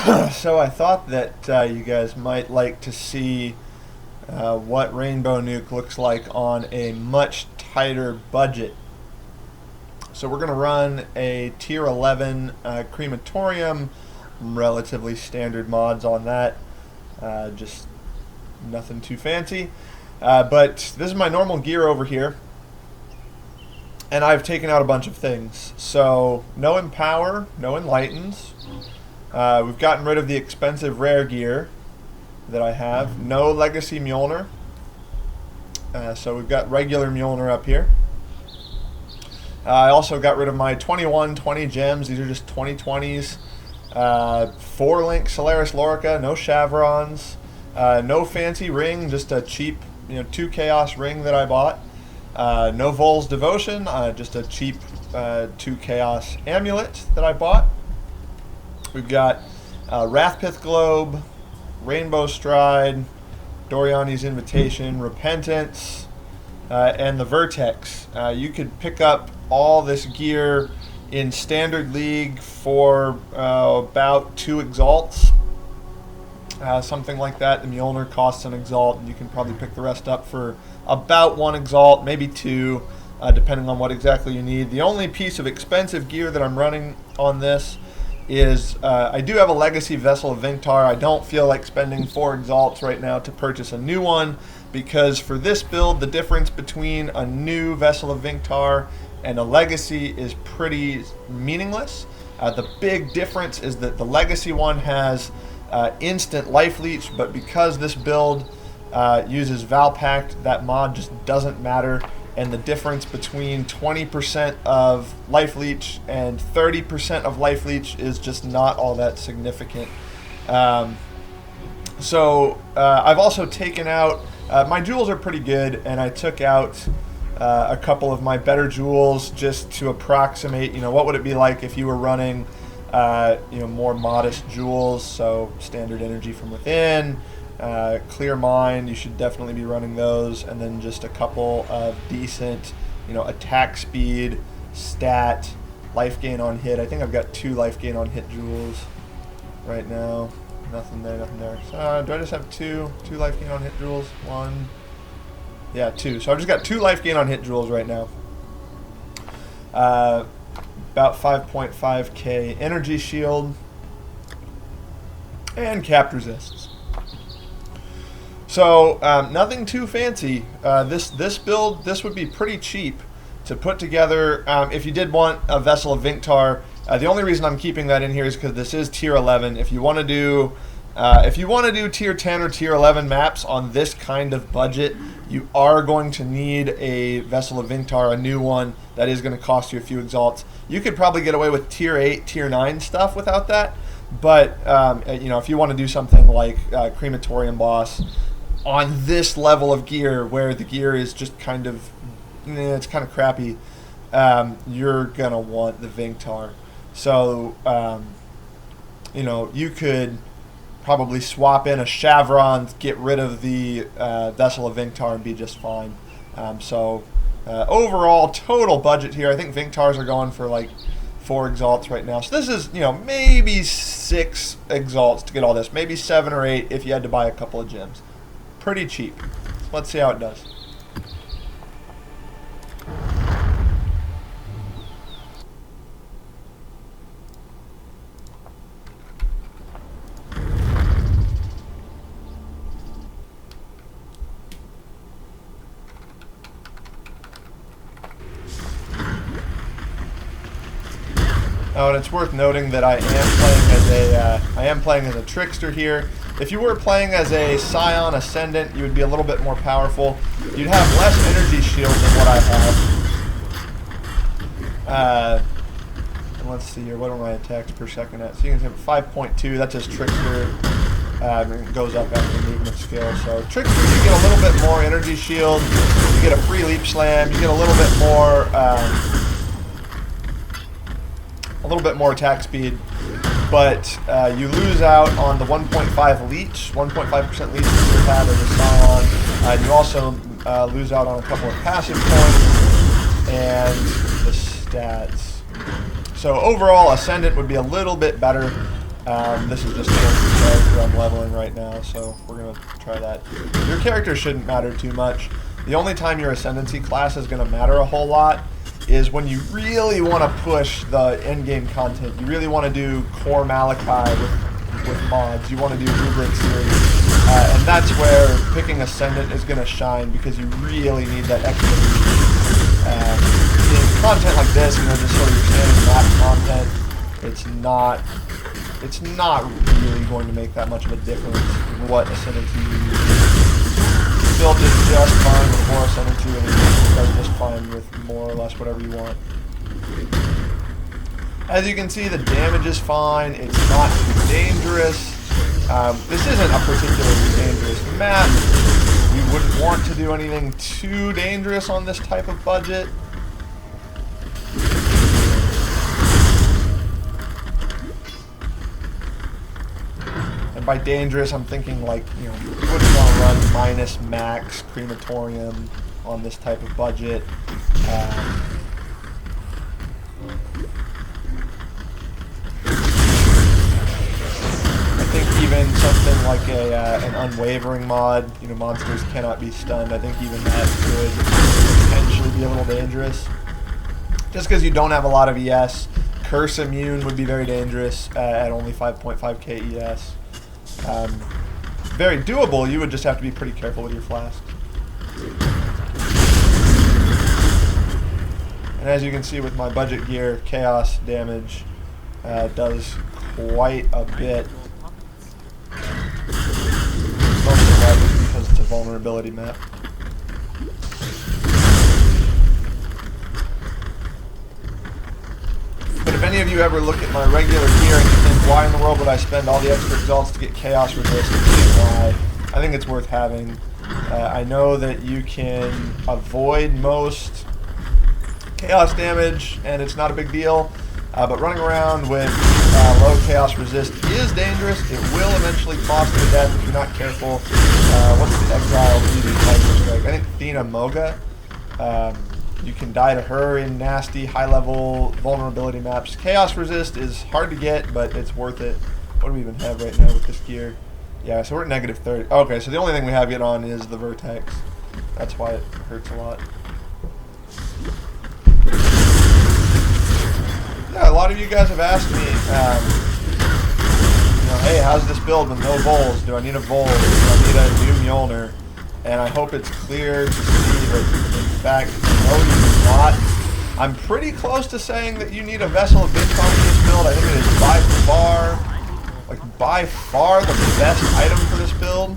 So I thought that you guys might like to see what Rainbownuke looks like on a much tighter budget. So we're going to run a Tier 11 crematorium, relatively standard mods on that, just nothing too fancy. But this is my normal gear over here, and I've taken out a bunch of things. So no Empower, no Enlightens. We've gotten rid of the expensive rare gear that I have. No Legacy Mjolnir. So we've got regular Mjolnir up here. I also got rid of my 20 gems. These are just 2020s. 4-link Solaris Lorica. No Chevrons. No fancy ring. Just a cheap, 2 Chaos ring that I bought. No Volls Devotion. Just a cheap 2 Chaos amulet that I bought. We've got Wrathpith Globe, Rainbow Stride, Doriani's Invitation, Repentance, and the Vertex. You could pick up all this gear in Standard League for about 2 Exalts. Something like that. The Mjolnir costs an Exalt, and you can probably pick the rest up for about 1 Exalt, maybe 2, depending on what exactly you need. The only piece of expensive gear that I'm running on this is I do have a Legacy Vessel of Vinctar. I don't feel like spending 4 Exalts right now to purchase a new one, because for this build, the difference between a new Vessel of Vinctar and a Legacy is pretty meaningless. The big difference is that the Legacy one has instant Life Leech, but because this build uses Valpact, that mod just doesn't matter. And the difference between 20% of Life Leech and 30% of Life Leech is just not all that significant. So I've also taken out, my jewels are pretty good, and I took out a couple of my better jewels just to approximate, what would it be like if you were running, more modest jewels. So Standard Energy from Within, Clear Mind, you should definitely be running those, and then just a couple of decent, attack speed, stat, life gain on hit. I think I've got 2 life gain on hit jewels right now. Nothing there, nothing there. So do I just have 2 life gain on hit jewels? 1, yeah, 2. So I've just got 2 life gain on hit jewels right now. About 5.5k energy shield, and capped resists. So nothing too fancy. This build, this would be pretty cheap to put together if you did want a Vessel of Vinctar. The only reason I'm keeping that in here is because this is Tier 11. If you want to do Tier 10 or Tier 11 maps on this kind of budget, you are going to need a Vessel of Vinctar, a new one that is going to cost you a few Exalts. You could probably get away with Tier 8, Tier 9 stuff without that, but if you want to do something like Crematorium Boss on this level of gear, where the gear is just kind of, it's kind of crappy, you're gonna want the Vinctar. So, you could probably swap in a Chevron, get rid of the Vessel of Vinctar, and be just fine. Overall, total budget here, I think Vinctars are going for like 4 Exalts right now. So this is, maybe 6 Exalts to get all this. Maybe 7 or 8 if you had to buy a couple of gems. Pretty cheap. Let's see how it does. Oh, and it's worth noting that I am playing as a trickster here. If you were playing as a Scion Ascendant, you would be a little bit more powerful. You'd have less energy shield than what I have. And let's see here, what are my attacks per second at? So you can have 5.2, that's just trickster. It goes up after the movement skill. So trickster, you get a little bit more energy shield. You get a free leap slam. You get a little bit more attack speed. But you lose out on the 1.5 leech, 1.5% leech that you have as a Scion. And you also lose out on a couple of passive points and the stats. So overall, Ascendant would be a little bit better. This is just the character I'm leveling right now, so we're going to try that. Your character shouldn't matter too much. The only time your Ascendancy class is going to matter a whole lot is when you really want to push the endgame content. You really want to do core Malachi with mods. You want to do Rubric series. And that's where picking Ascendant is going to shine, because you really need that extra in content like this, you know, just sort of your standard map content. It's not really going to make that much of a difference what Ascendancy you use. Build is just fine with more Ascendancy, and it does just fine with more or less whatever you want. As you can see, the damage is fine. It's not dangerous. This isn't a particularly dangerous map. You wouldn't want to do anything too dangerous on this type of budget. And by dangerous, I'm thinking like, you know, you wouldn't want to run minus max crematorium on this type of budget. I think even something like an unwavering mod, you know, monsters cannot be stunned. I think even that could potentially be a little dangerous. Just because you don't have a lot of ES. Curse immune would be very dangerous at only 5.5k ES. Very doable. You would just have to be pretty careful with your flasks. And as you can see with my budget gear, chaos damage does quite a bit. Most of that is because it's a vulnerability map. But if any of you ever look at my regular gear and you think, why in the world would I spend all the extra exalts to get chaos resistance? Why? I think it's worth having. I know that you can avoid most chaos damage and it's not a big deal, but running around with low chaos resist is dangerous. It will eventually cost you death if you're not careful. What's the exile DD type strike? I think Thena Moga. You can die to her in nasty, high-level vulnerability maps. Chaos resist is hard to get, but it's worth it. What do we even have right now with this gear? Yeah, so we're at negative 30. Okay, so the only thing we have yet on is the Vertex. That's why it hurts a lot. Yeah, a lot of you guys have asked me, you know, hey, how's this build with no Volls? Do I need a Volls? Do I need a new Mjolnir? And I hope it's clear to see that, in fact, no, you do not. I'm pretty close to saying that you need a Vessel of Vinton for this build. I think it is by far the best item for this build,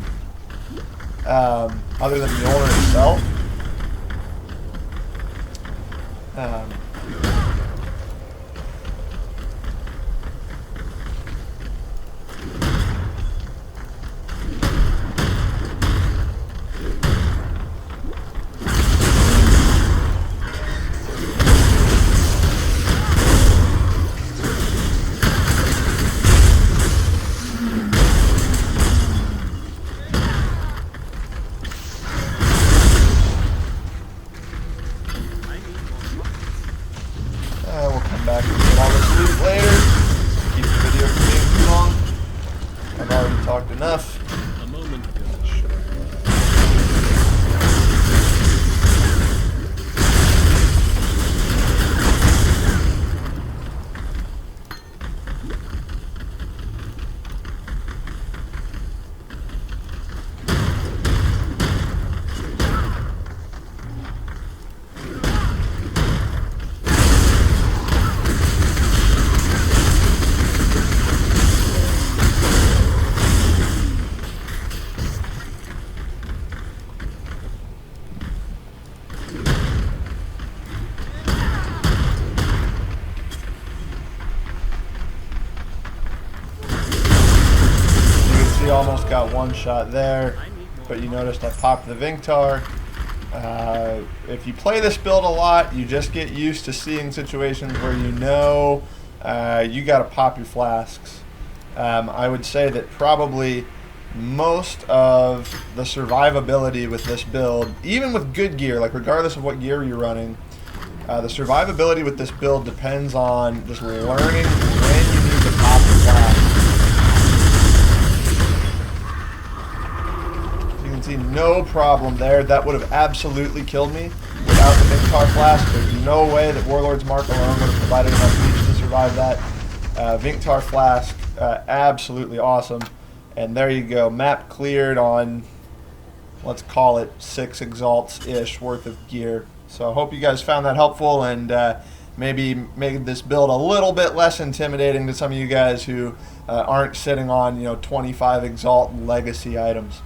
other than Mjolnir itself. We'll come back and get all this loot later. Keep the video from being too long. I've already talked enough. A moment ago. Almost got one shot there, but you noticed I popped the Vinctar. If you play this build a lot, you just get used to seeing situations where you know you got to pop your flasks. I would say that probably most of the survivability with this build, even with good gear, like regardless of what gear you're running, the survivability with this build depends on just learning when you need to pop your flask. can see, no problem there. That would have absolutely killed me without the Vinctar Flask. There's no way that Warlord's Mark alone would have provided enough reach to survive that. Vinctar Flask, absolutely awesome. And there you go, map cleared on, let's call it 6 Exalts-ish worth of gear. So I hope you guys found that helpful and maybe made this build a little bit less intimidating to some of you guys who aren't sitting on 25 Exalt legacy items.